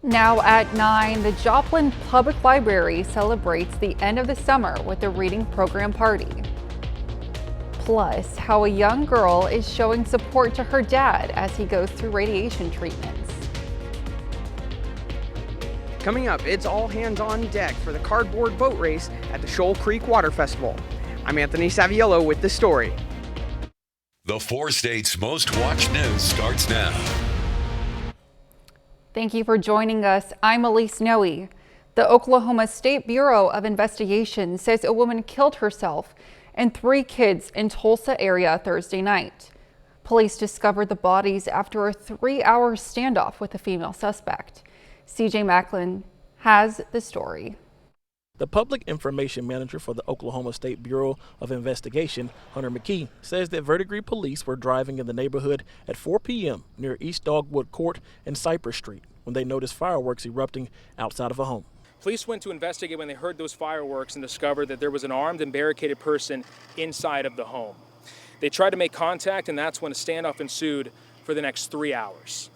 Now at 9, the Joplin Public Library celebrates the end of the summer with a reading program party. Plus, how a young girl is showing support to her dad as he goes through radiation treatments. Coming up, it's all hands on deck for the cardboard boat race at the Shoal Creek Water Festival. I'm Anthony Saviello with the story. The 4 states' most watched news starts now. Thank you for joining us. I'm Elise Noe. The Oklahoma State Bureau of Investigation says a woman killed herself and 3 kids in Tulsa area Thursday night. Police discovered the bodies after a 3-hour standoff with a female suspect. CJ Macklin has the story. The public information manager for the Oklahoma State Bureau of Investigation, Hunter McKee, says that verdigris police were driving in the neighborhood at 4 p.m. near East Dogwood Court and Cypress Street when they noticed fireworks erupting outside of a home. Police went to investigate when they heard those fireworks and discovered that there was an armed and barricaded person inside of the home. They tried to make contact, and that's when a standoff ensued for the next 3 hours.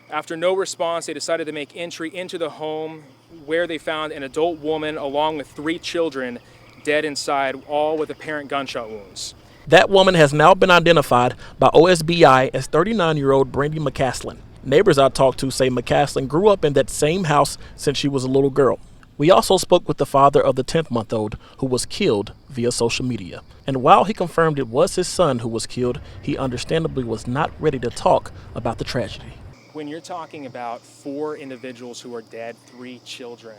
After no response, they decided to make entry into the home, where they found an adult woman along with 3 children dead inside, all with apparent gunshot wounds. That woman has now been identified by OSBI as 39-year-old Brandy McCaslin. Neighbors I talked to say McCaslin grew up in that same house since she was a little girl. We also spoke with the father of the 10th-month-old who was killed via social media. And while he confirmed it was his son who was killed, he understandably was not ready to talk about the tragedy. When you're talking about 4 individuals who are dead, 3 children,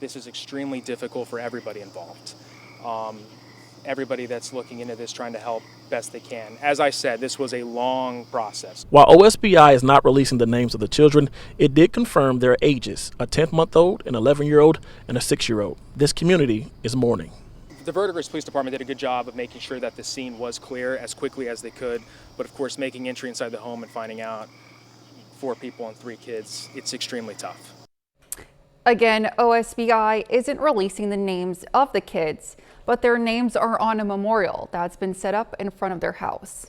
this is extremely difficult for everybody involved. Everybody that's looking into this trying to help best they can. As I said, this was a long process. While OSBI is not releasing the names of the children, it did confirm their ages, a 10th-month-old, an 11-year-old, and a 6-year-old. This community is mourning. The Verdigris Police Department did a good job of making sure that the scene was clear as quickly as they could, but of course making entry inside the home and finding out 4 people and 3 kids, it's extremely tough. Again, OSBI isn't releasing the names of the kids, but their names are on a memorial that's been set up in front of their house.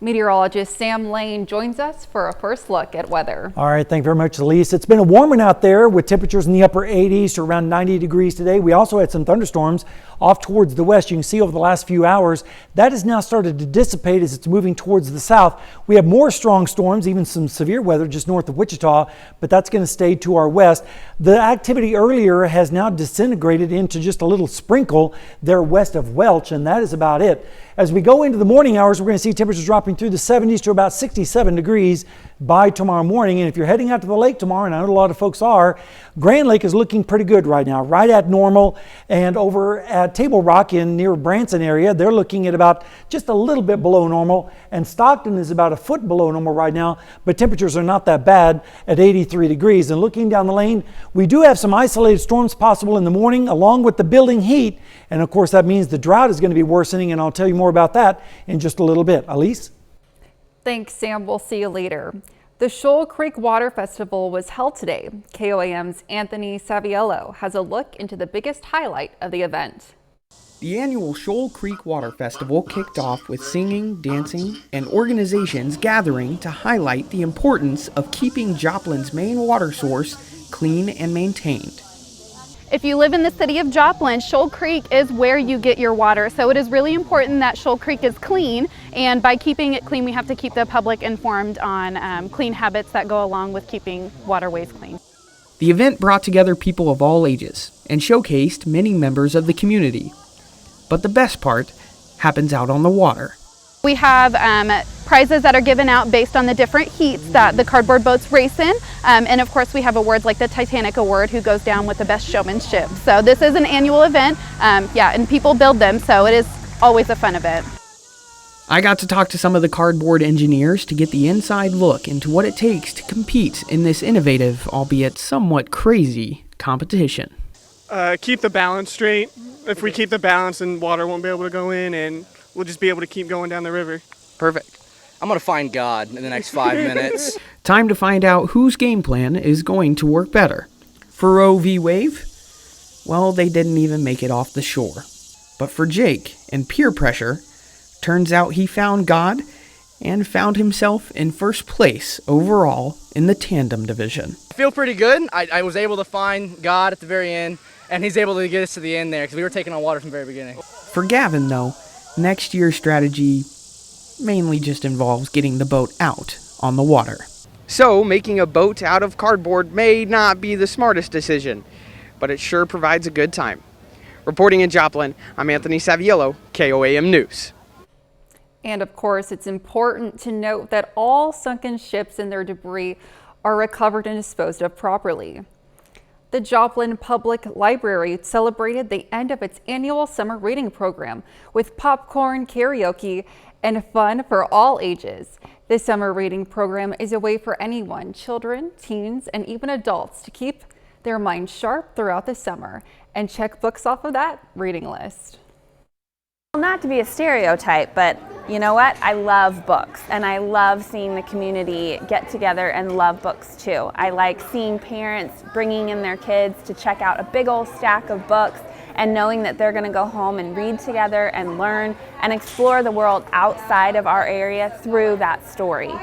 Meteorologist Sam Lane joins us for a first look at weather. All right, thank you very much, Elise. It's been a warm one out there with temperatures in the upper 80s to around 90 degrees today. We also had some thunderstorms off towards the west. You can see over the last few hours that has now started to dissipate as it's moving towards the south. We have more strong storms, even some severe weather just north of Wichita, but that's going to stay to our west. The activity earlier has now disintegrated into just a little sprinkle there west of Welch, and that is about it. As we go into the morning hours, we're going to see temperatures dropping through the 70s to about 67 degrees by tomorrow morning. And if you're heading out to the lake tomorrow, and I know a lot of folks are, Grand Lake is looking pretty good right now, right at normal. And over at Table Rock in near Branson area, they're looking at about just a little bit below normal. And Stockton is about a foot below normal right now, but temperatures are not that bad at 83 degrees. And looking down the lane, we do have some isolated storms possible in the morning along with the building heat. And of course, that means the drought is going to be worsening, and I'll tell you more about that in just a little bit. Elise? Thanks, Sam. We'll see you later. The Shoal Creek Water Festival was held today. KOAM's Anthony Saviello has a look into the biggest highlight of the event. The annual Shoal Creek Water Festival kicked off with singing, dancing, and organizations gathering to highlight the importance of keeping Joplin's main water source clean and maintained. If you live in the city of Joplin, Shoal Creek is where you get your water, so it is really important that Shoal Creek is clean, and by keeping it clean, we have to keep the public informed on clean habits that go along with keeping waterways clean. The event brought together people of all ages and showcased many members of the community. But the best part happens out on the water. We have prizes that are given out based on the different heats that the cardboard boats race in. And of course we have awards like the Titanic Award, who goes down with the best showmanship. So this is an annual event, and people build them, so it is always a fun event. I got to talk to some of the cardboard engineers to get the inside look into what it takes to compete in this innovative, albeit somewhat crazy, competition. Keep the balance straight. If we keep the balance, then water won't be able to go in, and we'll just be able to keep going down the river. Perfect. I'm going to find God in the next 5 minutes. Time to find out whose game plan is going to work better. For Roe v. Wave? Well, they didn't even make it off the shore. But for Jake and peer pressure, turns out he found God and found himself in first place overall in the tandem division. I feel pretty good. I was able to find God at the very end, and he's able to get us to the end there because we were taking on water from the very beginning. For Gavin, though, next year's strategy mainly just involves getting the boat out on the water. So, making a boat out of cardboard may not be the smartest decision, but it sure provides a good time. Reporting in Joplin, I'm Anthony Saviello, KOAM News. And of course, it's important to note that all sunken ships and their debris are recovered and disposed of properly. The Joplin Public Library celebrated the end of its annual summer reading program with popcorn, karaoke, and fun for all ages. The summer reading program is a way for anyone, children, teens, and even adults to keep their minds sharp throughout the summer and check books off of that reading list. Not to be a stereotype, but you know what? I love books, and I love seeing the community get together and love books too. I like seeing parents bringing in their kids to check out a big old stack of books and knowing that they're going to go home and read together and learn and explore the world outside of our area through that story.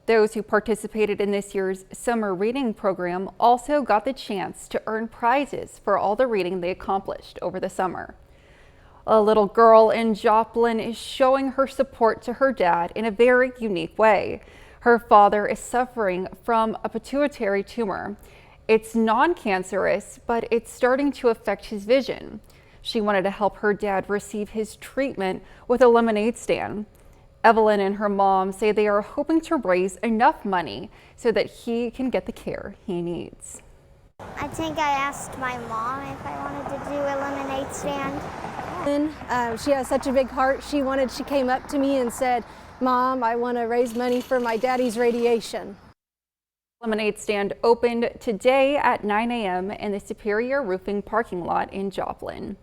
Those who participated in this year's summer reading program also got the chance to earn prizes for all the reading they accomplished over the summer. A little girl in Joplin is showing her support to her dad in a very unique way. Her father is suffering from a pituitary tumor. It's non-cancerous, but it's starting to affect his vision. She wanted to help her dad receive his treatment with a lemonade stand. Evelyn and her mom say they are hoping to raise enough money so that he can get the care he needs. I think I asked my mom if I wanted to do a lemonade stand. She has such a big heart. She came up to me and said, "Mom, I want to raise money for my daddy's radiation." Lemonade stand opened today at 9 a.m. in the Superior Roofing parking lot in Joplin.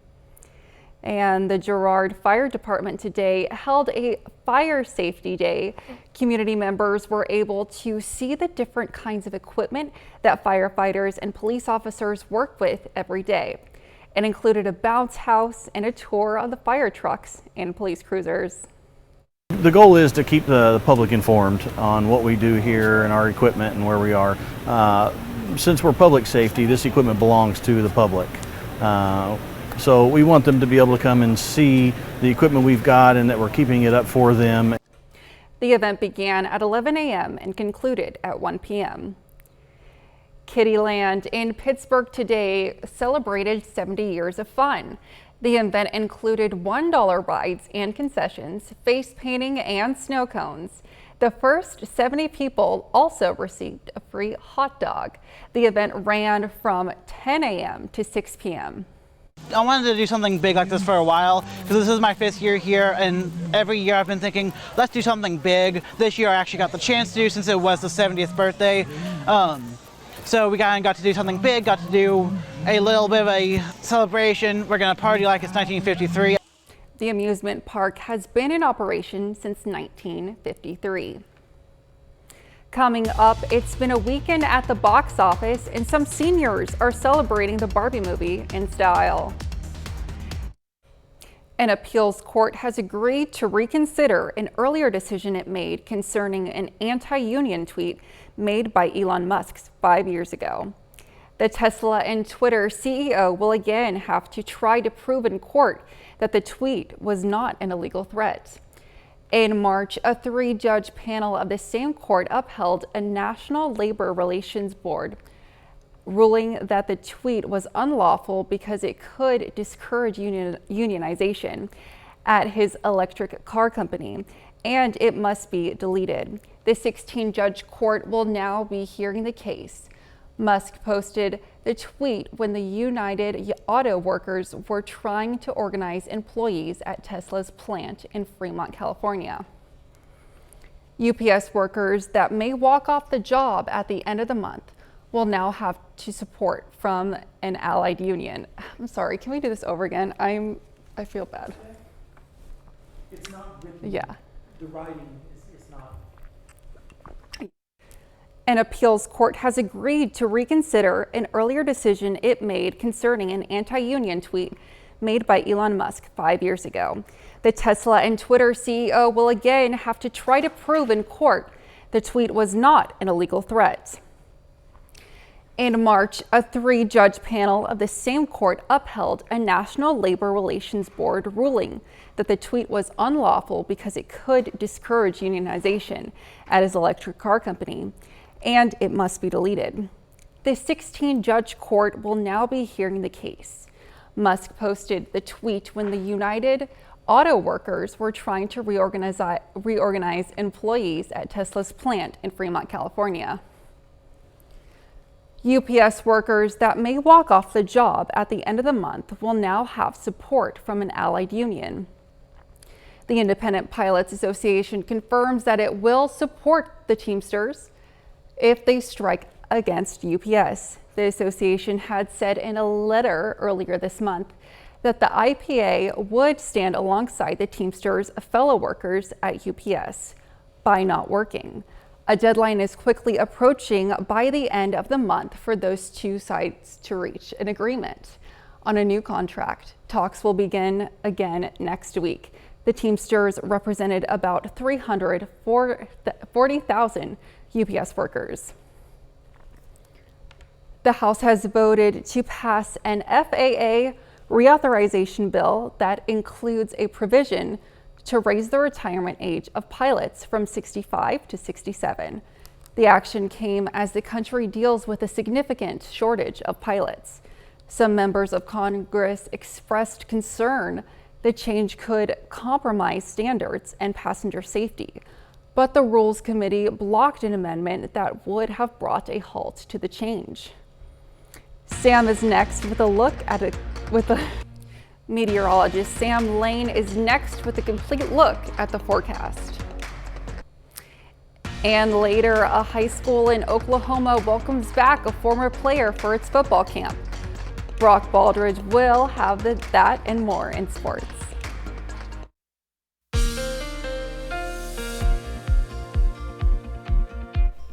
And the Girard Fire Department today held a fire safety day. Community members were able to see the different kinds of equipment that firefighters and police officers work with every day. It included a bounce house and a tour of the fire trucks and police cruisers. The goal is to keep the public informed on what we do here and our equipment and where we are. Since we're public safety, this equipment belongs to the public. So we want them to be able to come and see the equipment we've got and that we're keeping it up for them. The event began at 11 a.m. and concluded at 1 p.m. Kittyland in Pittsburgh today celebrated 70 years of fun. The event included $1 rides and concessions, face painting, and snow cones. The first 70 people also received a free hot dog. The event ran from 10 a.m. to 6 p.m. I wanted to do something big like this for a while because this is my 5th year here, and every year I've been thinking, let's do something big. This year I actually got the chance to since it was the 70th birthday. So we got to do something big, got to do a little bit of a celebration. We're going to party like it's 1953. The amusement park has been in operation since 1953. Coming up, it's been a weekend at the box office and some seniors are celebrating the Barbie movie in style. An appeals court has agreed to reconsider an earlier decision it made concerning an anti-union tweet made by Elon Musk 5 years ago. The Tesla and Twitter CEO will again have to try to prove in court that the tweet was not an illegal threat. In March, a 3-judge panel of the same court upheld a National Labor Relations Board ruling that the tweet was unlawful because it could discourage unionization at his electric car company, and it must be deleted. The 16-judge court will now be hearing the case. Musk posted the tweet when the United Auto Workers were trying to organize employees at Tesla's plant in Fremont, California. UPS workers that may walk off the job at the end of the month will now have to support from an allied union. I'm sorry, can we do this over again? I feel bad. It's not written. Yeah. The writing is not. An appeals court has agreed to reconsider an earlier decision it made concerning an anti-union tweet made by Elon Musk 5 years ago. The Tesla and Twitter CEO will again have to try to prove in court the tweet was not an illegal threat. In March, a 3-judge panel of the same court upheld a National Labor Relations Board ruling that the tweet was unlawful because it could discourage unionization at his electric car company, and it must be deleted. The 16-judge court will now be hearing the case. Musk posted the tweet when the United Auto Workers were trying to reorganize employees at Tesla's plant in Fremont, California. UPS workers that may walk off the job at the end of the month will now have support from an allied union. The Independent Pilots Association confirms that it will support the Teamsters if they strike against UPS. The association had said in a letter earlier this month that the IPA would stand alongside the Teamsters' fellow workers at UPS by not working. A deadline is quickly approaching by the end of the month for those two sides to reach an agreement on a new contract. Talks will begin again next week. The Teamsters represented about 340,000 UPS workers. The House has voted to pass an FAA reauthorization bill that includes a provision to raise the retirement age of pilots from 65 to 67. The action came as the country deals with a significant shortage of pilots. Some members of Congress expressed concern the change could compromise standards and passenger safety, but the Rules Committee blocked an amendment that would have brought a halt to the change. Sam is next with a look at Meteorologist Sam Lane is next with a complete look at the forecast. And later, a high school in Oklahoma welcomes back a former player for its football camp. Brock Baldridge will have that and more in sports.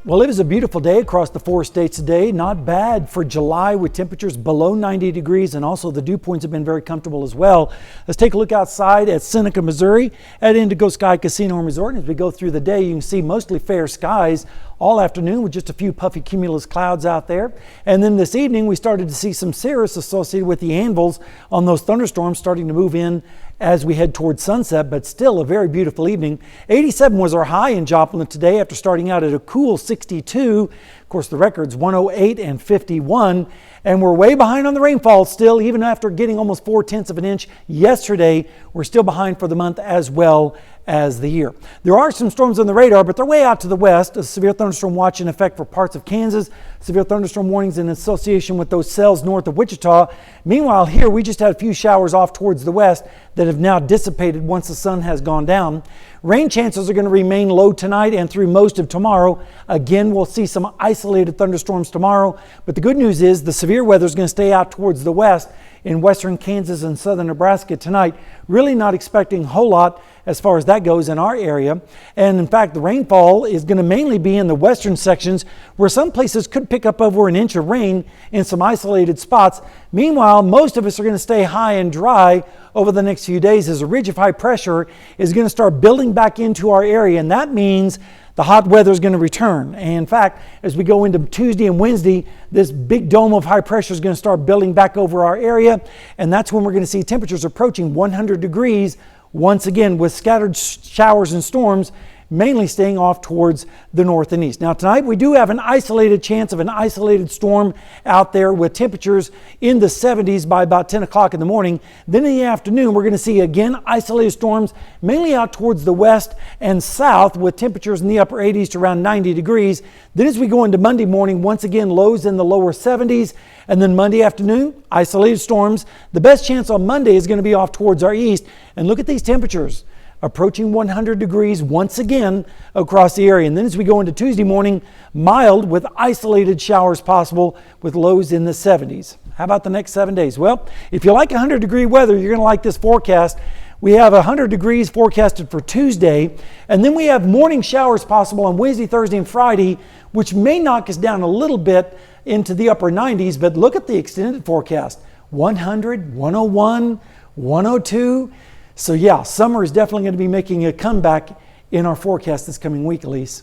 Well, it is a beautiful day across the 4 states today. Not bad for July with temperatures below 90 degrees, and also the dew points have been very comfortable as well. Let's take a look outside at Seneca, Missouri at Indigo Sky Casino and Resort. And as we go through the day, you can see mostly fair skies all afternoon with just a few puffy cumulus clouds out there. And then this evening, we started to see some cirrus associated with the anvils on those thunderstorms starting to move in as we head towards sunset, but still a very beautiful evening. 87 was our high in Joplin today after starting out at a cool 62. Of course, the record's 108 and 51. And we're way behind on the rainfall still, even after getting almost 4/10 of an inch yesterday. We're still behind for the month as well as the year. There are some storms on the radar, but they're way out to the west. A severe thunderstorm watch in effect for parts of Kansas. Severe thunderstorm warnings in association with those cells north of Wichita. Meanwhile, here we just had a few showers off towards the west that have now dissipated once the sun has gone down. Rain chances are going to remain low tonight and through most of tomorrow. Again, we'll see some isolated thunderstorms tomorrow, but the good news is the severe weather is going to stay out towards the west in western Kansas and southern Nebraska tonight. Really not expecting a whole lot as far as that goes in our area. And in fact, the rainfall is going to mainly be in the western sections where some places could pick up over an inch of rain in some isolated spots. Meanwhile, most of us are going to stay high and dry over the next few days as a ridge of high pressure is going to start building back into our area. And that means the hot weather is going to return. And in fact, as we go into Tuesday and Wednesday, this big dome of high pressure is going to start building back over our area. And that's when we're going to see temperatures approaching 100 degrees once again, with scattered showers and storms mainly staying off towards the north and east. Now tonight we do have an isolated chance of an isolated storm out there with temperatures in the 70s by about 10 o'clock in the morning. Then in the afternoon we're going to see again isolated storms mainly out towards the west and south with temperatures in the upper 80s to around 90 degrees. Then as we go into Monday morning, once again lows in the lower 70s, and then Monday afternoon isolated storms. The best chance on Monday is going to be off towards our east, and look at these temperatures approaching 100 degrees once again across the area. And then as we go into Tuesday morning, mild with isolated showers possible with lows in the 70s. How about the next 7 days? Well, if you like 100 degree weather, you're going to like this forecast. We have 100 degrees forecasted for Tuesday, and then we have morning showers possible on Wednesday, Thursday, and Friday, which may knock us down a little bit into the upper 90s, but look at the extended forecast. 100, 101, 102. So yeah, summer is definitely going to be making a comeback in our forecast this coming week, Elise.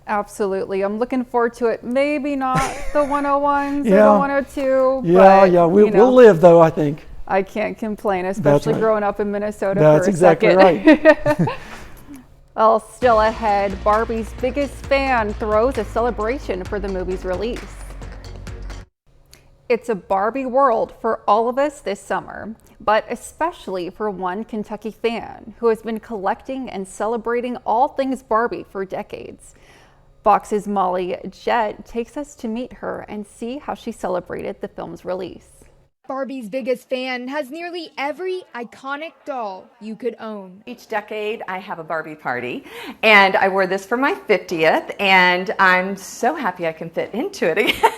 Absolutely. I'm looking forward to it. Maybe not the 101s Yeah. or the 102. Yeah, but, yeah, we'll you know, live though, I think. I can't complain, especially right. growing up in Minnesota That's for a exactly second. right. Well, still ahead, Barbie's biggest fan throws a celebration for the movie's release. It's a Barbie world for all of us this summer, but especially for one Kentucky fan who has been collecting and celebrating all things Barbie for decades. Fox's Molly Jett takes us to meet her and see how she celebrated the film's release. Barbie's biggest fan has nearly every iconic doll you could own. Each decade I have a Barbie party, and I wore this for my 50th, and I'm so happy I can fit into it again.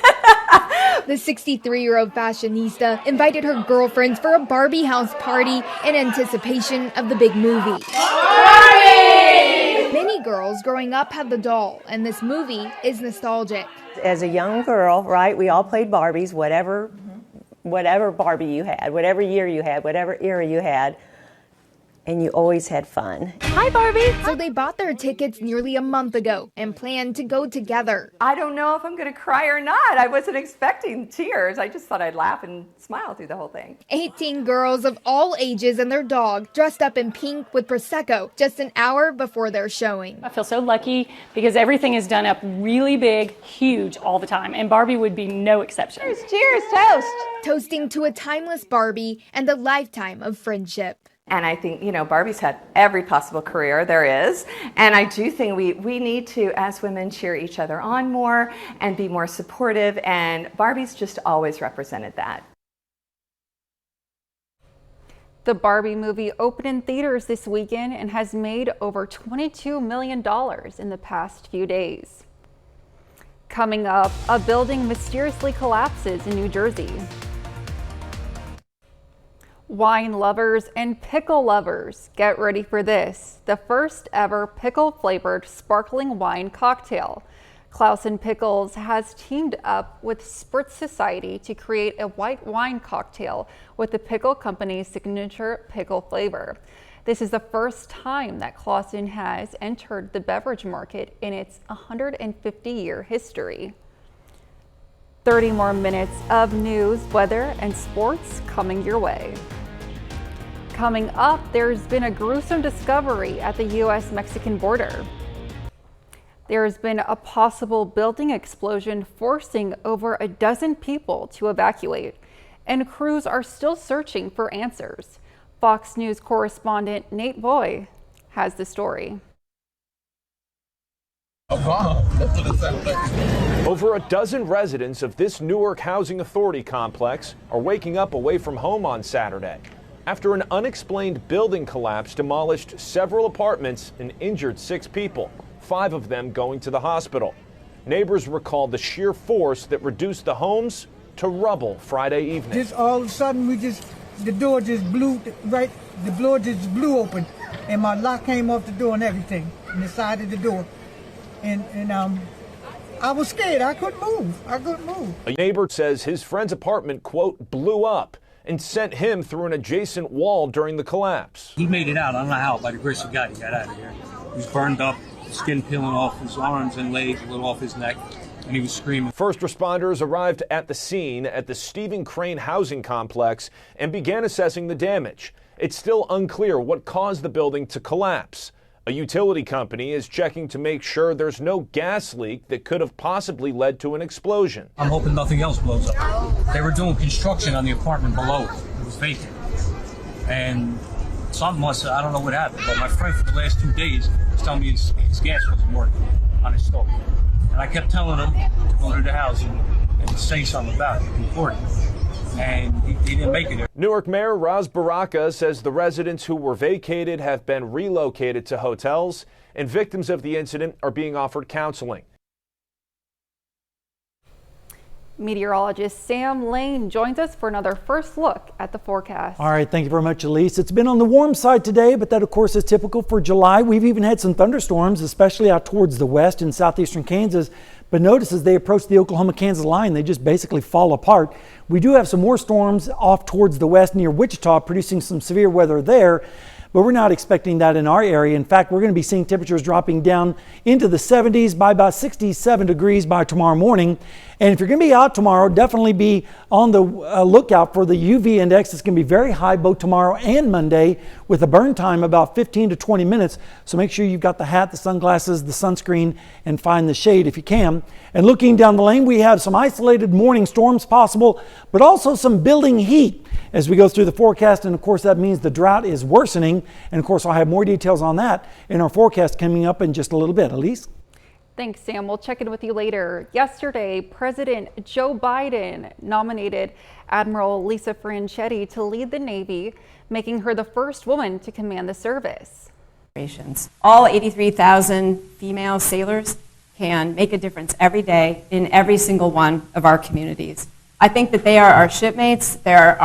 The 63-year-old fashionista invited her girlfriends for a Barbie house party in anticipation of the big movie. Barbie! Many girls growing up had the doll, and this movie is nostalgic. As a young girl, right, we all played Barbies, whatever Barbie you had, whatever year you had, whatever era you had, and you always had fun. Hi, Barbie! So they bought their tickets nearly a month ago and planned to go together. I don't know if I'm going to cry or not. I wasn't expecting tears. I just thought I'd laugh and smile through the whole thing. 18 girls of all ages and their dog dressed up in pink with Prosecco just an hour before their showing. I feel so lucky because everything is done up really big, huge all the time, and Barbie would be no exception. Cheers, cheers, toast! Toasting to a timeless Barbie and a lifetime of friendship. And I think, Barbie's had every possible career there is. And I do think we need to, as women, cheer each other on more and be more supportive. And Barbie's just always represented that. The Barbie movie opened in theaters this weekend and has made over $22 million in the past few days. Coming up, a building mysteriously collapses in New Jersey. Wine lovers and pickle lovers, get ready for this. The first ever pickle-flavored sparkling wine cocktail. Clausen Pickles has teamed up with Spritz Society to create a white wine cocktail with the pickle company's signature pickle flavor. This is the first time that Clausen has entered the beverage market in its 150-year history. 30 more minutes of news, weather, and sports coming your way. Coming up, there's been a gruesome discovery at the U.S.-Mexican border. There's been a possible building explosion forcing over a dozen people to evacuate, and crews are still searching for answers. Fox News correspondent Nate Boy has the story. Over a dozen residents of this Newark Housing Authority complex are waking up away from home on Saturday after an unexplained building collapse demolished several apartments and injured 6 people, 5 of them going to the hospital. Neighbors recalled the sheer force that reduced the homes to rubble Friday evening. Just all of a sudden, the door just blew open, and my lock came off the door and everything, and the side of the door. And I was scared. I couldn't move. A neighbor says his friend's apartment, quote, blew up and sent him through an adjacent wall during the collapse. He made it out. I don't know how. By the grace of God, he got out of here. He was burned up, skin peeling off his arms and legs, a little off his neck, and he was screaming. First responders arrived at the scene at the Stephen Crane housing complex and began assessing the damage. It's still unclear what caused the building to collapse. A utility company is checking to make sure there's no gas leak that could have possibly led to an explosion. I'm hoping nothing else blows up. They were doing construction on the apartment below it. It was vacant. And something I don't know what happened, but my friend for the last 2 days was telling me his gas wasn't working on his stove. And I kept telling him to go to the house and say something about it, important. And he didn't make it. Newark Mayor Raz Baraka says the residents who were vacated have been relocated to hotels, and victims of the incident are being offered counseling. Meteorologist Sam Lane joins us for another first look at the forecast. All right, thank you very much, Elise. It's been on the warm side today, but that, of course, is typical for July. We've even had some thunderstorms, especially out towards the west in southeastern Kansas. but notice as they approach the Oklahoma-Kansas line, they just basically fall apart. We do have some more storms off towards the west near Wichita, producing some severe weather there, but we're not expecting that in our area. In fact, we're going to be seeing temperatures dropping down into the 70s by about 67 degrees by tomorrow morning. And if you're going to be out tomorrow, definitely be on the lookout for the UV index. It's going to be very high both tomorrow and Monday, with a burn time about 15 to 20 minutes. So make sure you've got the hat, the sunglasses, the sunscreen, and find the shade if you can. And looking down the lane, we have some isolated morning storms possible, but also some building heat as we go through the forecast. And of course, that means the drought is worsening. And of course, I'll have more details on that in our forecast coming up in just a little bit. Elise? Thanks, Sam. We'll check in with you later. Yesterday, President Joe Biden nominated Admiral Lisa Franchetti to lead the Navy, making her the first woman to command the service. All 83,000 female sailors can make a difference every day in every single one of our communities. I think that they are our shipmates, their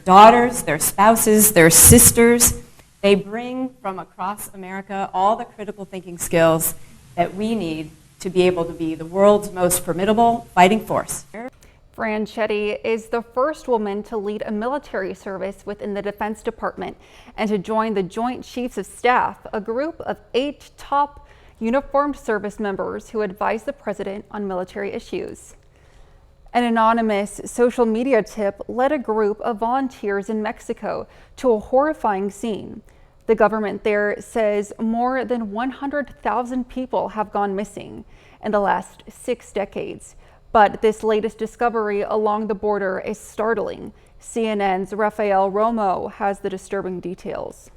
daughters, their spouses, their sisters. They bring from across America all the critical thinking skills that we need to be able to be the world's most formidable fighting force. Franchetti is the first woman to lead a military service within the Defense Department and to join the Joint Chiefs of Staff, a group of 8 top uniformed service members who advise the president on military issues. An anonymous social media tip led a group of volunteers in Mexico to a horrifying scene. The government there says more than 100,000 people have gone missing in the last 6 decades. But this latest discovery along the border is startling. CNN's Rafael Romo has the disturbing details.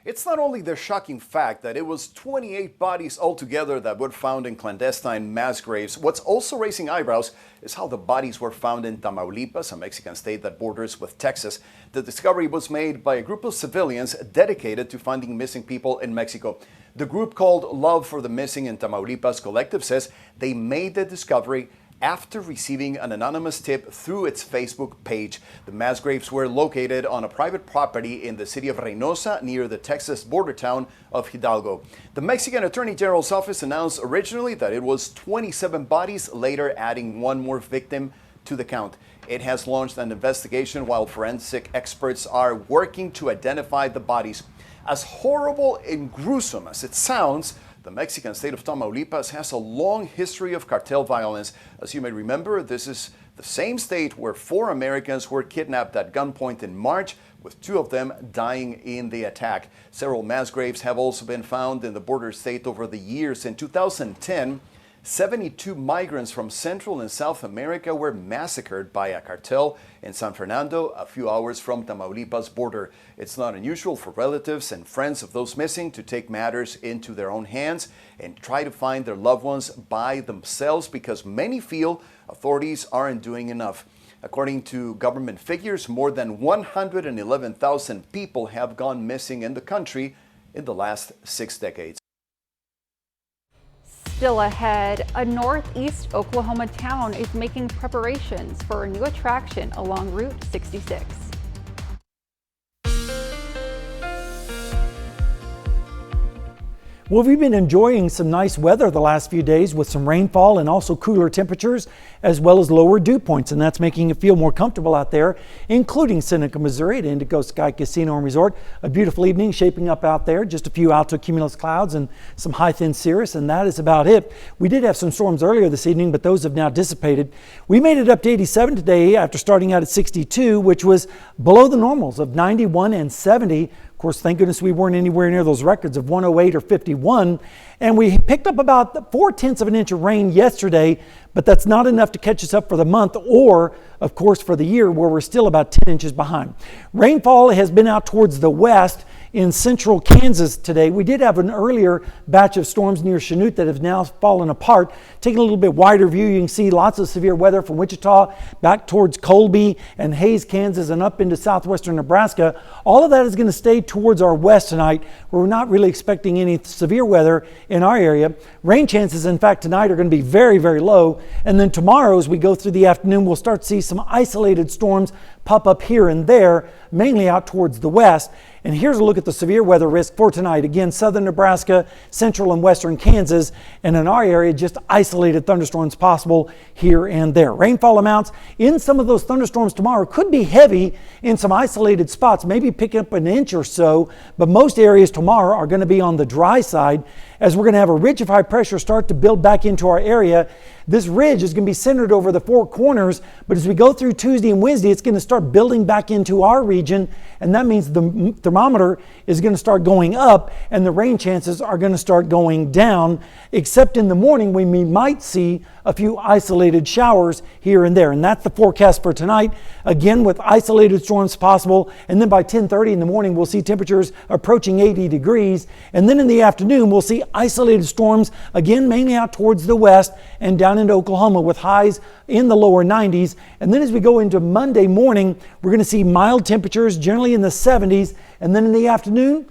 It's not only the shocking fact that it was 28 bodies altogether that were found in clandestine mass graves. What's also raising eyebrows is how the bodies were found in Tamaulipas, a Mexican state that borders with Texas. The discovery was made by a group of civilians dedicated to finding missing people in Mexico. The group called Love for the Missing in Tamaulipas Collective says they made the discovery after receiving an anonymous tip through its Facebook page. The mass graves were located on a private property in the city of Reynosa near the Texas border town of Hidalgo. The Mexican Attorney General's office announced originally that it was 27 bodies, later adding 1 more victim to the count. It has launched an investigation while forensic experts are working to identify the bodies. As horrible and gruesome as it sounds, the Mexican state of Tamaulipas has a long history of cartel violence. As you may remember, this is the same state where 4 Americans were kidnapped at gunpoint in March, with 2 of them dying in the attack. Several mass graves have also been found in the border state over the years. In 2010, 72 migrants from Central and South America were massacred by a cartel in San Fernando, a few hours from Tamaulipas border. It's not unusual for relatives and friends of those missing to take matters into their own hands and try to find their loved ones by themselves, because many feel authorities aren't doing enough. According to government figures, more than 111,000 people have gone missing in the country in the last 6 decades. Still ahead, a northeast Oklahoma town is making preparations for a new attraction along Route 66. Well, we've been enjoying some nice weather the last few days with some rainfall and also cooler temperatures, as well as lower dew points, and that's making it feel more comfortable out there, including Seneca, Missouri at Indigo Sky Casino and Resort. A beautiful evening shaping up out there, just a few altocumulus clouds and some high thin cirrus, and that is about it. We did have some storms earlier this evening, but those have now dissipated. We made it up to 87 today after starting out at 62, which was below the normals of 91 and 70. Of course, thank goodness we weren't anywhere near those records of 108 or 51. And we picked up about 0.4 of an inch of rain yesterday, but that's not enough to catch us up for the month or, of course, for the year, where we're still about 10 inches behind. Rainfall has been out towards the west in central Kansas today. We did have an earlier batch of storms near Chanute that have now fallen apart. Taking a little bit wider view, you can see lots of severe weather from Wichita back towards Colby and Hays, Kansas, and up into southwestern Nebraska. All of that is going to stay towards our west tonight, where we're not really expecting any severe weather in our area. Rain chances, in fact, tonight are going to be very, very low. And then tomorrow, as we go through the afternoon, we'll start to see some isolated storms pop up here and there, mainly out towards the west. And here's a look at the severe weather risk for tonight. Again, southern Nebraska, central and western Kansas, and in our area, just isolated thunderstorms possible here and there. Rainfall amounts in some of those thunderstorms tomorrow could be heavy in some isolated spots, maybe picking up an inch or so, but most areas tomorrow are going to be on the dry side as we're going to have a ridge of high pressure start to build back into our area. This ridge is going to be centered over the four corners, but as we go through Tuesday and Wednesday, it's going to start building back into our region, and that means the thermometer is going to start going up and the rain chances are going to start going down, except in the morning when we might see a few isolated showers here and there. And that's the forecast for tonight, again with isolated storms possible, and then by 10:30 in the morning we'll see temperatures approaching 80 degrees, and then in the afternoon we'll see isolated storms again mainly out towards the west and down into Oklahoma with highs in the lower 90s. And then as we go into Monday morning, we're going to see mild temperatures generally in the 70s, and then in the afternoon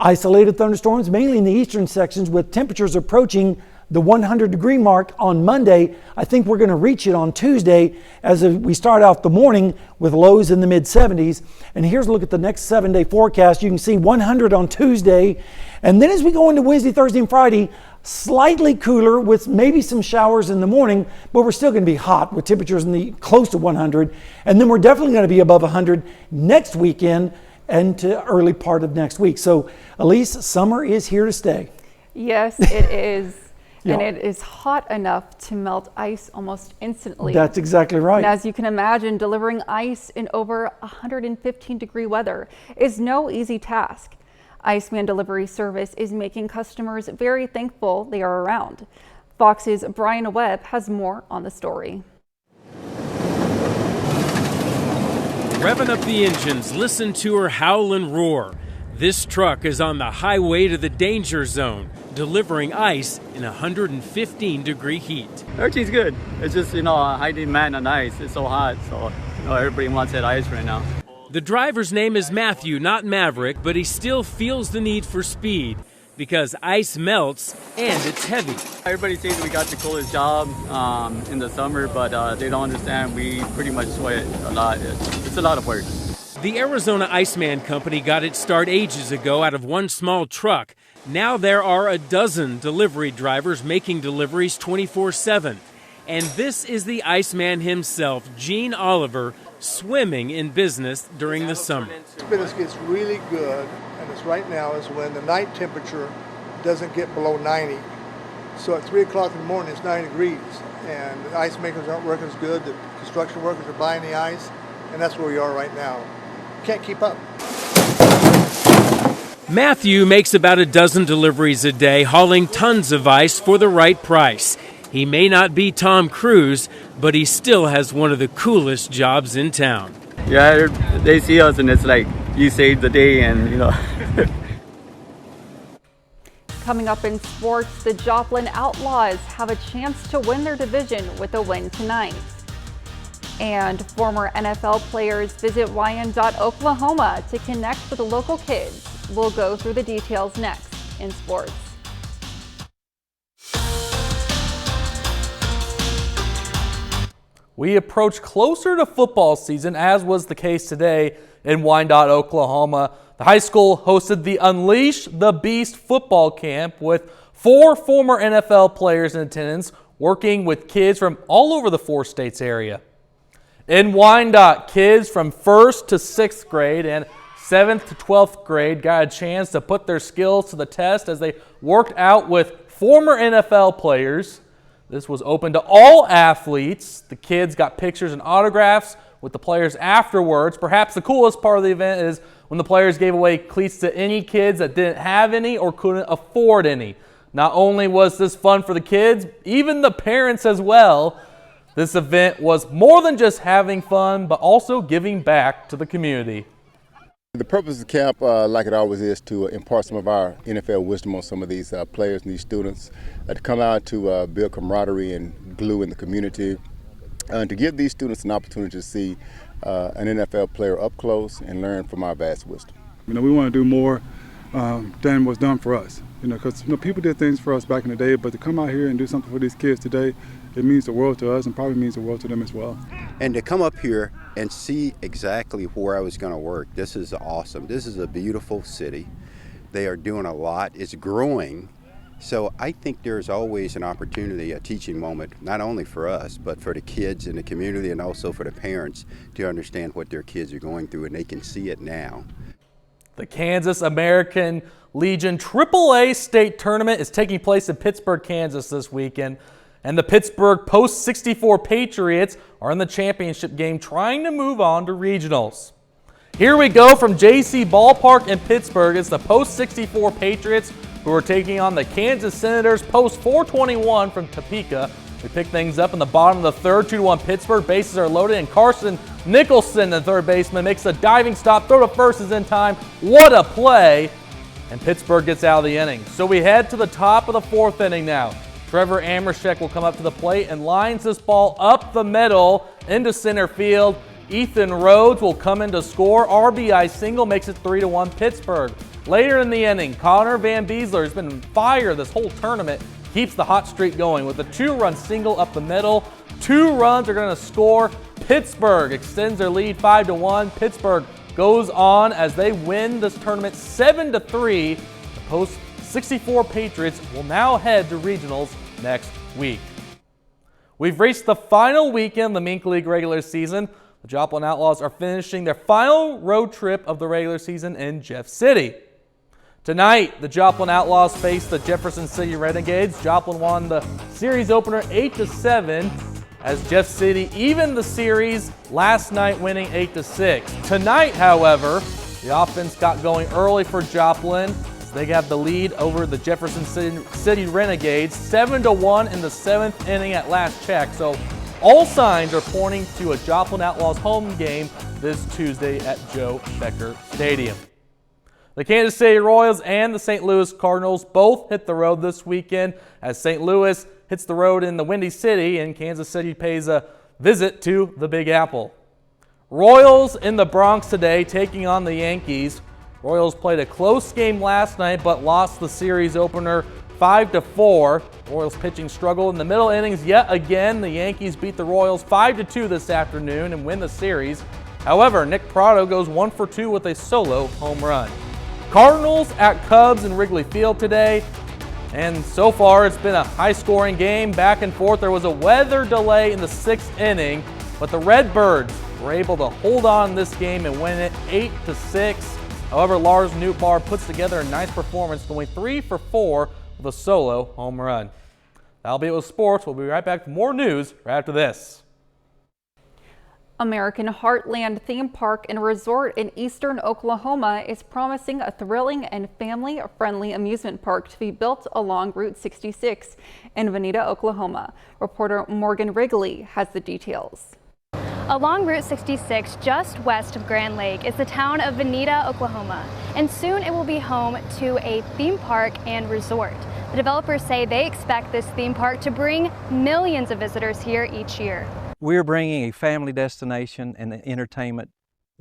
isolated thunderstorms mainly in the eastern sections with temperatures approaching the 100-degree mark on Monday. I think we're going to reach it on Tuesday as we start out the morning with lows in the mid-70s. And here's a look at the next 7-day forecast. You can see 100 on Tuesday. And then as we go into Wednesday, Thursday, and Friday, slightly cooler with maybe some showers in the morning, but we're still going to be hot with temperatures in the close to 100. And then we're definitely going to be above 100 next weekend and to early part of next week. So, Elise, summer is here to stay. Yes, it is. Yeah. And it is hot enough to melt ice almost instantly. That's exactly right. And as you can imagine, delivering ice in over 115-degree weather is no easy task. Iceman Delivery Service is making customers very thankful they are around. Fox's Brian Webb has more on the story. Revving up the engines, listen to her howl and roar. This truck is on the highway to the danger zone, delivering ice in 115-degree heat. Everything's good. It's just, high demand on ice. It's so hot, so everybody wants that ice right now. The driver's name is Matthew, not Maverick, but he still feels the need for speed because ice melts and it's heavy. Everybody says we got the coolest job in the summer, but they don't understand we pretty much sweat a lot. It's a lot of work. The Arizona Iceman Company got its start ages ago out of one small truck. Now there are a dozen delivery drivers making deliveries 24/7. And this is the Iceman himself, Gene Oliver, swimming in business during the summer. Business gets really good, and it's right now is when the night temperature doesn't get below 90. So at 3 o'clock in the morning, it's 90 degrees, and the ice makers aren't working as good. The construction workers are buying the ice, and that's where we are right now. Can't keep up. Matthew makes about a dozen deliveries a day, hauling tons of ice for the right price. He may not be Tom Cruise, but he still has one of the coolest jobs in town. Yeah, they see us and it's like, you saved the day and, Coming up in sports, the Joplin Outlaws have a chance to win their division with a win tonight. And former NFL players visit YN.Oklahoma to connect with the local kids. We'll go through the details next in sports. We approach closer to football season, as was the case today in Wyandotte, Oklahoma. The high school hosted the Unleash the Beast football camp with 4 former NFL players in attendance, working with kids from all over the 4 states area. In Wyandotte, kids from 1st to 6th grade and 7th to 12th grade got a chance to put their skills to the test as they worked out with former NFL players. This was open to all athletes. The kids got pictures and autographs with the players afterwards. Perhaps the coolest part of the event is when the players gave away cleats to any kids that didn't have any or couldn't afford any. Not only was this fun for the kids, even the parents as well. This event was more than just having fun, but also giving back to the community. The purpose of the camp, like it always is, to impart some of our NFL wisdom on some of these players and these students, to come out to build camaraderie and glue in the community, and to give these students an opportunity to see an NFL player up close and learn from our vast wisdom. We want to do more than was done for us, because people did things for us back in the day, but to come out here and do something for these kids today, it means the world to us and probably means the world to them as well. And to come up here and see exactly where I was going to work. This is awesome. This is a beautiful city. They are doing a lot. It's growing. So I think there's always an opportunity, a teaching moment, not only for us, but for the kids in the community and also for the parents to understand what their kids are going through, and they can see it now. The Kansas American Legion AAA state tournament is taking place in Pittsburg, Kansas this weekend, and the Pittsburgh Post-64 Patriots are in the championship game trying to move on to regionals. Here we go from JC Ballpark in Pittsburgh. It's the Post-64 Patriots who are taking on the Kansas Senators Post-421 from Topeka. We pick things up in the bottom of the third, 2-1 Pittsburgh. Bases are loaded, and Carson Nicholson, the third baseman, makes a diving stop. Throw to first is in time. What a play! And Pittsburgh gets out of the inning. So we head to the top of the fourth inning now. Trevor Amershek will come up to the plate and lines this ball up the middle into center field. Ethan Rhodes will come in to score. RBI single makes it 3-1 Pittsburgh. Later in the inning, Connor Van Beesler has been fire this whole tournament. Keeps the hot streak going with a 2-run single up the middle. 2 runs are going to score. Pittsburgh extends their lead 5-1. Pittsburgh goes on as they win this tournament 7-3. The Post-64 Patriots will now head to regionals next week. We've reached the final weekend of the Mink League regular season. The Joplin Outlaws are finishing their final road trip of the regular season in Jeff City. Tonight, the Joplin Outlaws face the Jefferson City Renegades. Joplin won the series opener 8-7 as Jeff City evened the series last night, winning 8-6. Tonight, however, the offense got going early for Joplin as they got the lead over the Jefferson City Renegades 7-1 in the 7th inning at last check. So all signs are pointing to a Joplin Outlaws home game this Tuesday at Joe Becker Stadium. The Kansas City Royals and the St. Louis Cardinals both hit the road this weekend as St. Louis hits the road in the Windy City and Kansas City pays a visit to the Big Apple. Royals in the Bronx today taking on the Yankees. Royals played a close game last night but lost the series opener 5-4. Royals pitching struggled in the middle innings yet again. The Yankees beat the Royals 5-2 this afternoon and win the series. However, Nick Prado goes 1-for-2 with a solo home run. Cardinals at Cubs in Wrigley Field today, and so far it's been a high-scoring game, back and forth. There was a weather delay in the 6th inning, but the Redbirds were able to hold on this game and win it 8-6. However, Lars Nootbaar puts together a nice performance, going 3-for-4 with a solo home run. That'll be it with sports. We'll be right back with more news right after this. American Heartland Theme Park and Resort in eastern Oklahoma is promising a thrilling and family-friendly amusement park to be built along Route 66 in Veneta, Oklahoma. Reporter Morgan Wrigley has the details. Along Route 66, just west of Grand Lake, is the town of Veneta, Oklahoma, and soon it will be home to a theme park and resort. The developers say they expect this theme park to bring millions of visitors here each year. We're bringing a family destination and an entertainment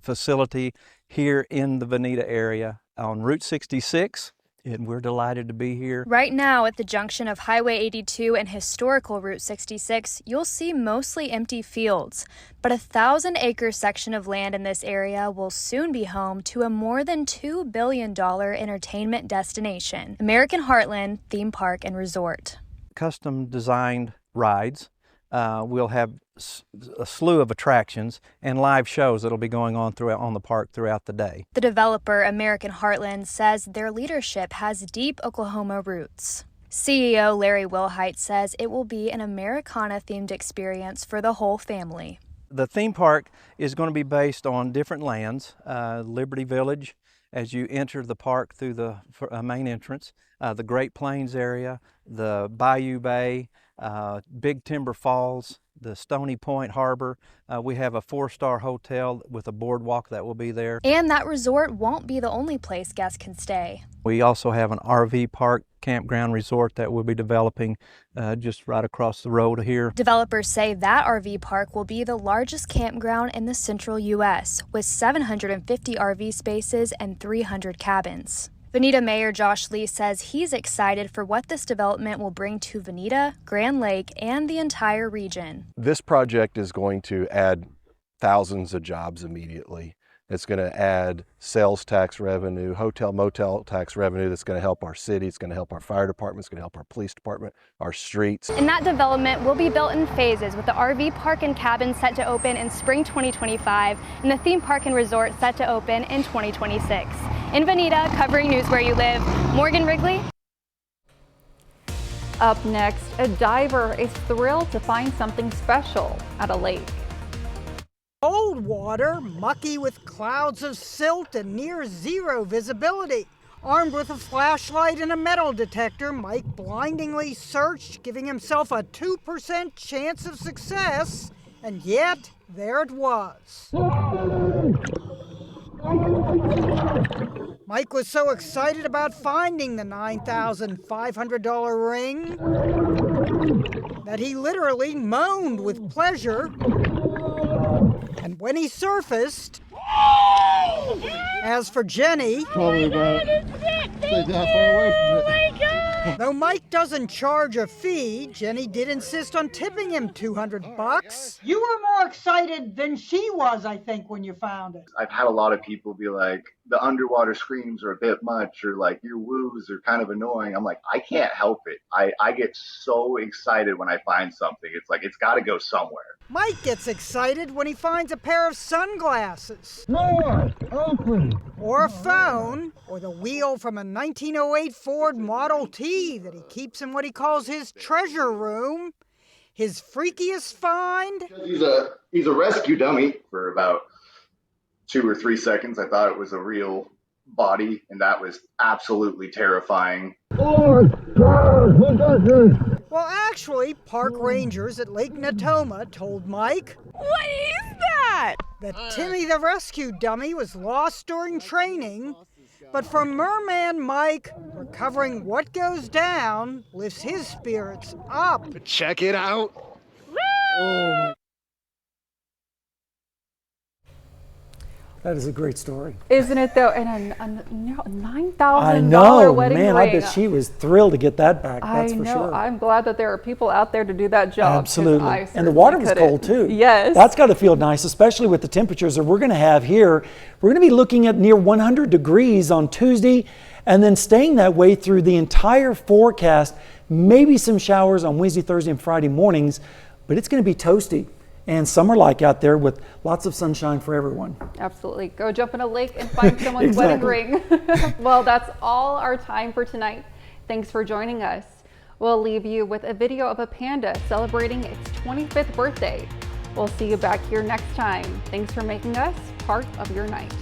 facility here in the Veneta area on Route 66, and we're delighted to be here. Right now at the junction of Highway 82 and historical Route 66, you'll see mostly empty fields, but a 1,000-acre section of land in this area will soon be home to a more than $2 billion entertainment destination, American Heartland Theme Park and Resort. Custom designed rides. We'll have a slew of attractions and live shows that'll be going on on the park throughout the day. The developer, American Heartland, says their leadership has deep Oklahoma roots. CEO Larry Wilhite says it will be an Americana-themed experience for the whole family. The theme park is going to be based on different lands, Liberty Village, as you enter the park through the main entrance, the Great Plains area, the Bayou Bay, Big Timber Falls, the Stony Point Harbor. We have a 4-star hotel with a boardwalk that will be there. And that resort won't be the only place guests can stay. We also have an RV park campground resort that we'll be developing just right across the road here. Developers say that RV park will be the largest campground in the central U.S. with 750 RV spaces and 300 cabins. Veneta Mayor Josh Lee says he's excited for what this development will bring to Veneta, Grand Lake, and the entire region. This project is going to add thousands of jobs immediately. It's going to add sales tax revenue, hotel motel tax revenue that's going to help our city. It's going to help our fire department. It's going to help our police department, our streets. And that development will be built in phases, with the RV park and cabin set to open in spring 2025 and the theme park and resort set to open in 2026. In Veneta, covering news where you live, Morgan Wrigley. Up next, a diver is thrilled to find something special at a lake. Cold water, mucky with clouds of silt and near zero visibility. Armed with a flashlight and a metal detector, Mike blindingly searched, giving himself a 2% chance of success, and yet there it was. Mike was so excited about finding the $9,500 ring that he literally moaned with pleasure. And when he surfaced, as for Jenny, though Mike doesn't charge a fee, Jenny did insist on tipping him $200. You were more excited than she was, I think, when you found it. I've had a lot of people be like, the underwater screams are a bit much, or like your woos are kind of annoying. I'm like, I can't help it. I get so excited when I find something. It's like, it's got to go somewhere. Mike gets excited when he finds a pair of sunglasses, or a phone, or the wheel from a 1908 Ford Model T that he keeps in what he calls his treasure room. His freakiest find? He's a rescue dummy. For about 2 or 3 seconds, I thought it was a real body, and that was absolutely terrifying. Well, actually, park rangers at Lake Natoma told Mike, "What is that?" that Timmy the rescue dummy was lost during training. But for Merman Mike, recovering what goes down lifts his spirits up. Check it out. Oh. That is a great story. Isn't it though? And a $9,000 I know, wedding man, ring. I bet she was thrilled to get that back. That's I for know. sure. I'm glad that there are people out there to do that job. Absolutely. And the water was cold too. Yes. That's got to feel nice, especially with the temperatures that we're going to have here. We're going to be looking at near 100 degrees on Tuesday and then staying that way through the entire forecast. Maybe some showers on Wednesday, Thursday, and Friday mornings, but it's going to be toasty and summer-like out there with lots of sunshine for everyone. Absolutely. Go jump in a lake and find someone's wedding ring. Well, that's all our time for tonight. Thanks for joining us. We'll leave you with a video of a panda celebrating its 25th birthday. We'll see you back here next time. Thanks for making us part of your night.